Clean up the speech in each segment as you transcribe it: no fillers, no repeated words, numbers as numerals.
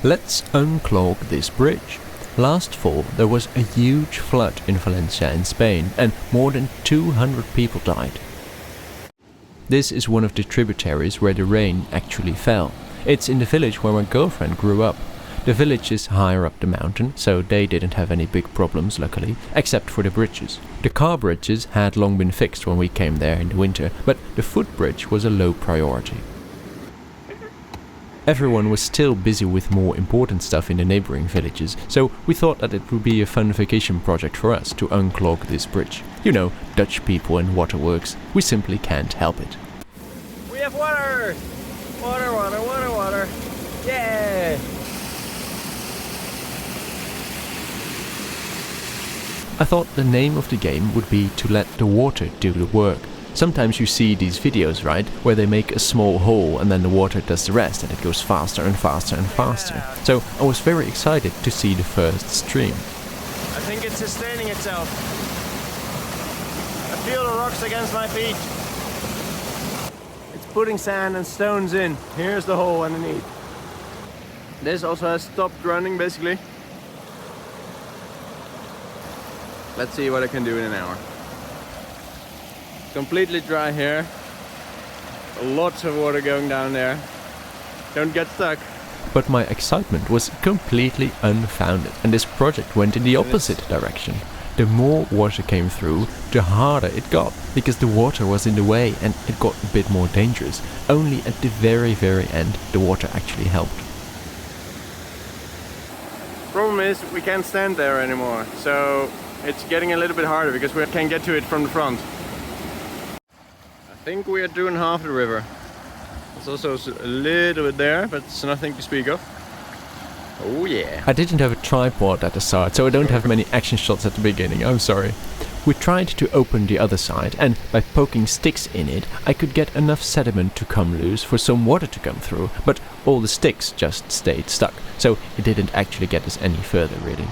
Let's unclog this bridge. Last fall there was a huge flood in Valencia in Spain and more than 200 people died. This is one of the tributaries where the rain actually fell. It's in the village where my girlfriend grew up. The village is higher up the mountain, so they didn't have any big problems luckily, except for the bridges. The car bridges had long been fixed when we came there in the winter, but the footbridge was a low priority. Everyone was still busy with more important stuff in the neighboring villages, so we thought that it would be a fun vacation project for us to unclog this bridge. You know, Dutch people and waterworks, we simply can't help it. We have water! Water, water, water, water! Yeah! I thought the name of the game would be to let the water do the work. Sometimes you see these videos, right, where they make a small hole and then the water does the rest and it goes faster and faster and faster. So I was very excited to see the first stream. I think it's sustaining itself. I feel the rocks against my feet. It's putting sand and stones in. Here's the hole underneath. This also has stopped running basically. Let's see what I can do in an hour. Completely dry here. Lots of water going down there. Don't get stuck. But my excitement was completely unfounded and this project went in the opposite direction. The more water came through, the harder it got, because the water was in the way and it got a bit more dangerous. Only at the very end the water actually helped. Problem is we can't stand there anymore, so it's getting a little bit harder because we can't get to it from the front. I think we are doing half the river. There's also a little bit there, but it's nothing to speak of. Oh yeah. I didn't have a tripod at the start, so I don't have many action shots at the beginning, I'm sorry. We tried to open the other side, and by poking sticks in it, I could get enough sediment to come loose for some water to come through, but all the sticks just stayed stuck, so it didn't actually get us any further really.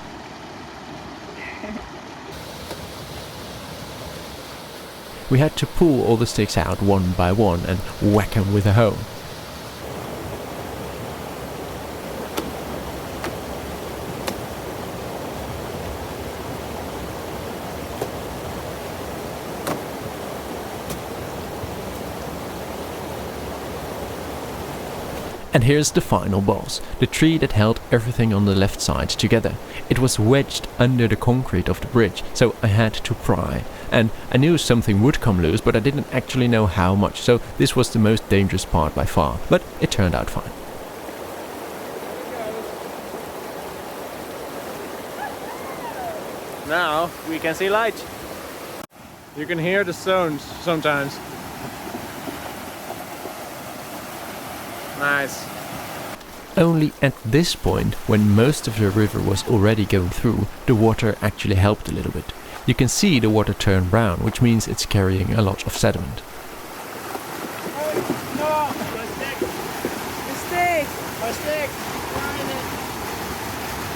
We had to pull all the sticks out one by one and whack them with a hoe. And here's the final boss, the tree that held everything on the left side together. It was wedged under the concrete of the bridge, so I had to pry. And I knew something would come loose, but I didn't actually know how much, so this was the most dangerous part by far, but it turned out fine. Now we can see light. You can hear the stones sometimes. Nice. Only at this point, when most of the river was already going through, the water actually helped a little bit. You can see the water turn brown, which means it's carrying a lot of sediment. No! My stick! The stick! My stick! Find it!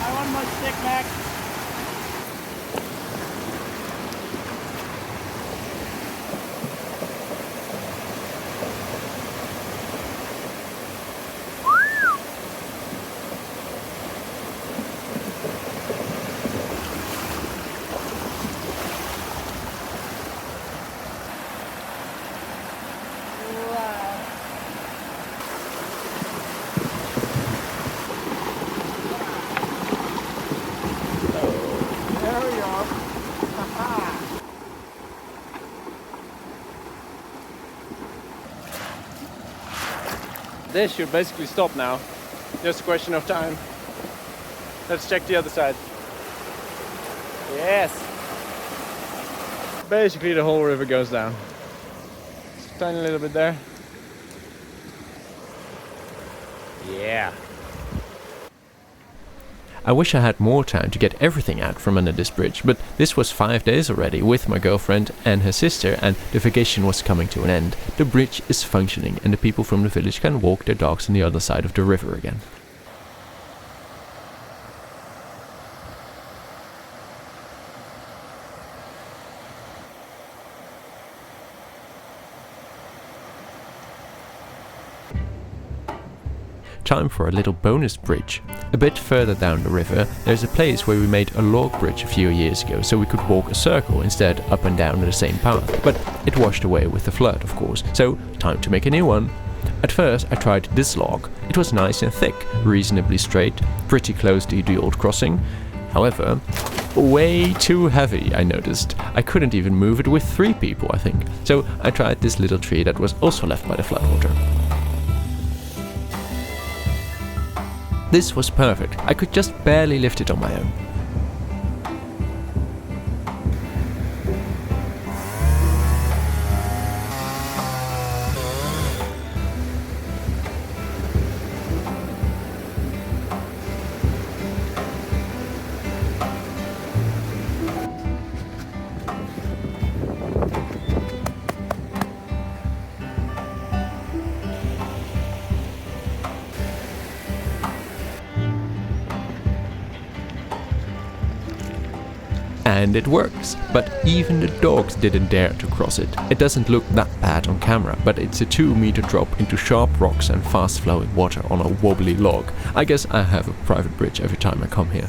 I want my stick back! This should basically stop now. Just a question of time. Let's check the other side. Yes! Basically the whole river goes down. Just a tiny little bit there. Yeah. I wish I had more time to get everything out from under this bridge, but this was 5 days already with my girlfriend and her sister, and the vacation was coming to an end. The bridge is functioning and the people from the village can walk their dogs on the other side of the river again. time for a little bonus bridge. A bit further down the river, there's a place where we made a log bridge a few years ago so we could walk a circle instead up and down the same path, but it washed away with the flood, of course, so time to make a new one. At first I tried this log. It was nice and thick, reasonably straight, pretty close to the old crossing. However, way too heavy, I noticed. I couldn't even move it with 3 people, I think. So I tried this little tree that was also left by the floodwater. This was perfect. I could just barely lift it on my own. And it works, but even the dogs didn't dare to cross it. It doesn't look that bad on camera, but it's a 2-meter drop into sharp rocks and fast flowing water on a wobbly log. I guess I have a private bridge every time I come here.